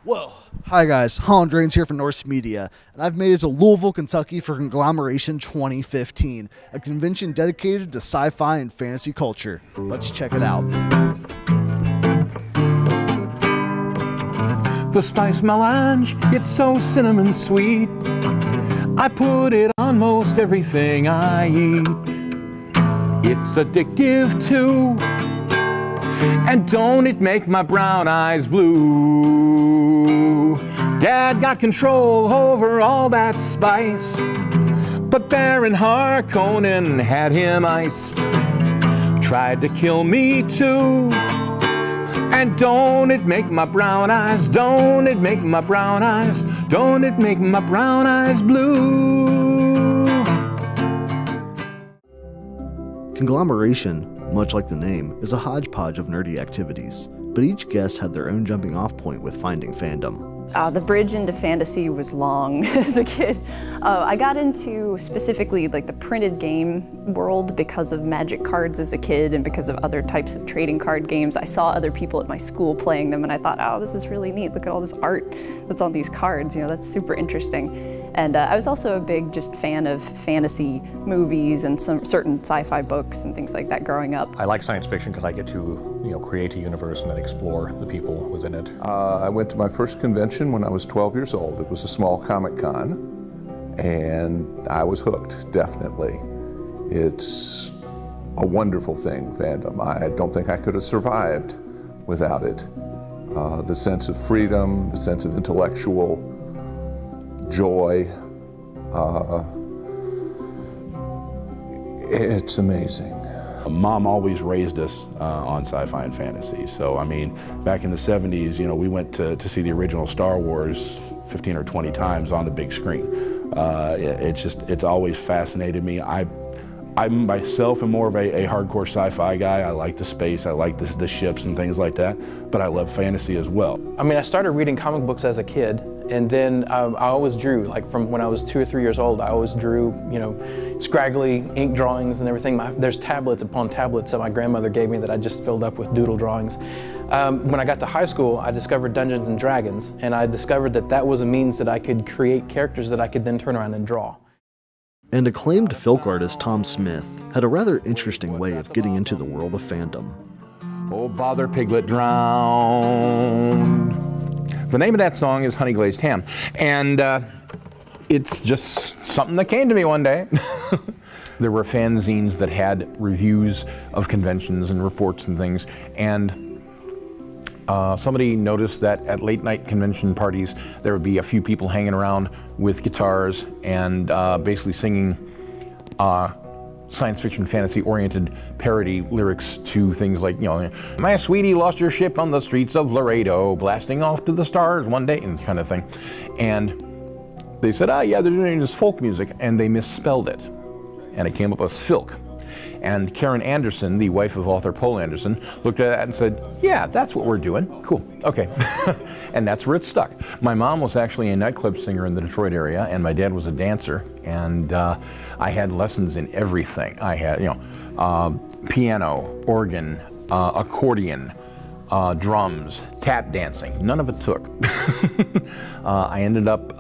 Whoa. Hi guys, Holland Drains here from NorseMedia, and I've made it to Louisville, Kentucky for ConGlomeration 2015, a convention dedicated to sci-fi and fantasy culture. Let's check it out. The spice melange, it's so cinnamon sweet. I put it on most everything I eat. It's addictive too, and don't it make my brown eyes blue? Dad got control over all that spice, but Baron Harkonnen had him iced. Tried to kill me too, and don't it make my brown eyes, don't it make my brown eyes, don't it make my brown eyes blue? ConGlomeration, much like the name, is a hodgepodge of nerdy activities, but each guest had their own jumping off point with finding fandom. The bridge into fantasy was long as a kid. I got into specifically like the printed game world because of Magic cards as a kid and because of other types of trading card games. I saw other people at my school playing them and I thought, oh, this is really neat. Look at all this art that's on these cards. You know, that's super interesting. And I was also a big just fan of fantasy movies and some certain sci-fi books and things like that growing up. I like science fiction because I get to, create a universe and then explore the people within it. I went to my first convention when I was 12 years old. It was a small Comic Con, and I was hooked, definitely. It's a wonderful thing, fandom. I don't think I could have survived without it. The sense of freedom, the sense of intellectual joy, it's amazing. Mom always raised us on sci-fi and fantasy. So, I mean, back in the 70s, we went to see the original Star Wars 15 or 20 times on the big screen. It's always fascinated me. I myself am more of a hardcore sci-fi guy. I like the space, I like the ships and things like that, but I love fantasy as well. I mean, I started reading comic books as a kid, and then I always drew, like from when I was 2 or 3 years old, I always drew, scraggly ink drawings and everything. There's tablets upon tablets that my grandmother gave me that I just filled up with doodle drawings. When I got to high school, I discovered Dungeons and Dragons, and I discovered that that was a means that I could create characters that I could then turn around and draw. And acclaimed folk artist Tom Smith had a rather interesting way of getting into the world of fandom. Oh, bother Piglet drowned. The name of that song is Honey Glazed Ham, and it's just something that came to me one day. There were fanzines that had reviews of conventions and reports and things, and somebody noticed that at late night convention parties there would be a few people hanging around with guitars and basically singing science fiction fantasy oriented parody lyrics to things like, my sweetie lost your ship on the streets of Laredo, blasting off to the stars one day, and kind of thing. And they said, yeah, they're doing this folk music, and they misspelled it, and it came up as filk. And Karen Anderson, the wife of author Paul Anderson, looked at that and said, yeah, that's what we're doing. Cool, okay. And that's where it stuck. My mom was actually a nightclub singer in the Detroit area, and my dad was a dancer, and I had lessons in everything. I had, piano, organ, accordion, drums, tap dancing. None of it took. I ended up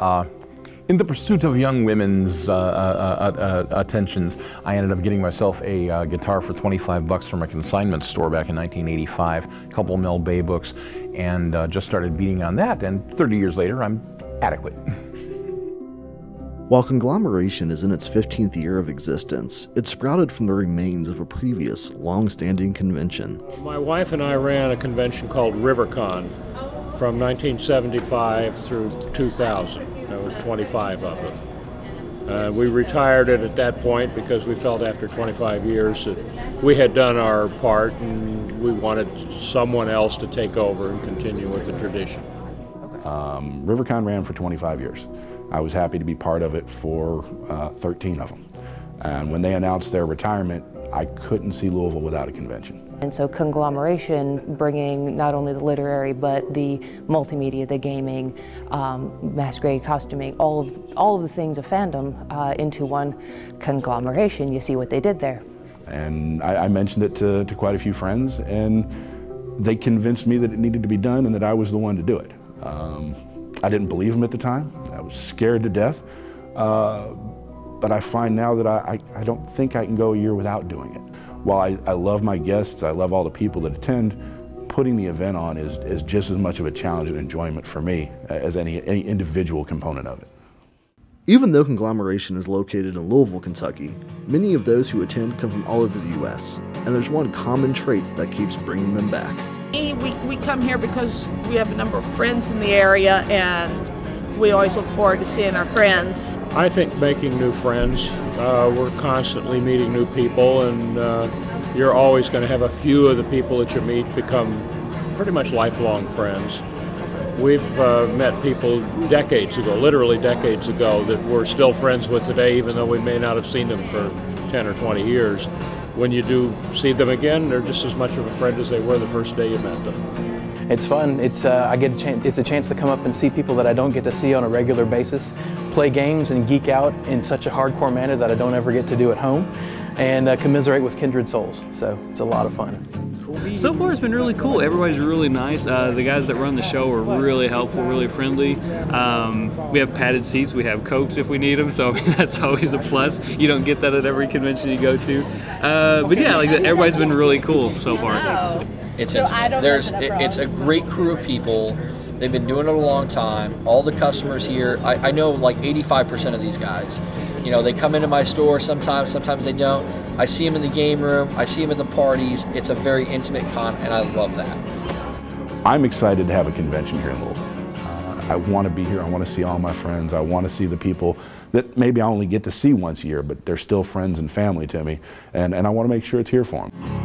in the pursuit of young women's attentions, I ended up getting myself a guitar for 25 bucks from a consignment store back in 1985, a couple Mel Bay books, and just started beating on that, and 30 years later, I'm adequate. While ConGlomeration is in its 15th year of existence, it sprouted from the remains of a previous, long-standing convention. My wife and I ran a convention called RiverCon from 1975 through 2000. There was 25 of them. We retired it at that point because we felt after 25 years that we had done our part and we wanted someone else to take over and continue with the tradition. RiverCon ran for 25 years. I was happy to be part of it for 13 of them. And when they announced their retirement, I couldn't see Louisville without a convention. And so ConGlomeration, bringing not only the literary but the multimedia, the gaming, masquerade costuming, all of the things of fandom into one ConGlomeration. You see what they did there. And I mentioned it to quite a few friends, and they convinced me that it needed to be done and that I was the one to do it. I didn't believe them at the time. I was scared to death. But I find now that I don't think I can go a year without doing it. While I love my guests, I love all the people that attend, putting the event on is just as much of a challenge and enjoyment for me as any individual component of it. Even though ConGlomeration is located in Louisville, Kentucky, many of those who attend come from all over the U.S., and there's one common trait that keeps bringing them back. We come here because we have a number of friends in the area, and we always look forward to seeing our friends. I think making new friends. We're constantly meeting new people, and you're always going to have a few of the people that you meet become pretty much lifelong friends. We've met people decades ago, literally decades ago, that we're still friends with today, even though we may not have seen them for 10 or 20 years. When you do see them again, they're just as much of a friend as they were the first day you met them. It's fun. It's it's a chance to come up and see people that I don't get to see on a regular basis, play games and geek out in such a hardcore manner that I don't ever get to do at home, and commiserate with kindred souls. So it's a lot of fun. So far it's been really cool. Everybody's really nice. The guys that run the show are really helpful, really friendly. We have padded seats, we have Cokes if we need them, so that's always a plus. You don't get that at every convention you go to. But yeah, like everybody's been really cool so far. It's a great crew of people. They've been doing it a long time. All the customers here, I know like 85% of these guys. You know, they come into my store sometimes they don't. I see them in the game room, I see them at the parties. It's a very intimate con, and I love that. I'm excited to have a convention here in Louisville. I want to be here, I want to see all my friends, I want to see the people that maybe I only get to see once a year, but they're still friends and family to me, and I want to make sure it's here for them.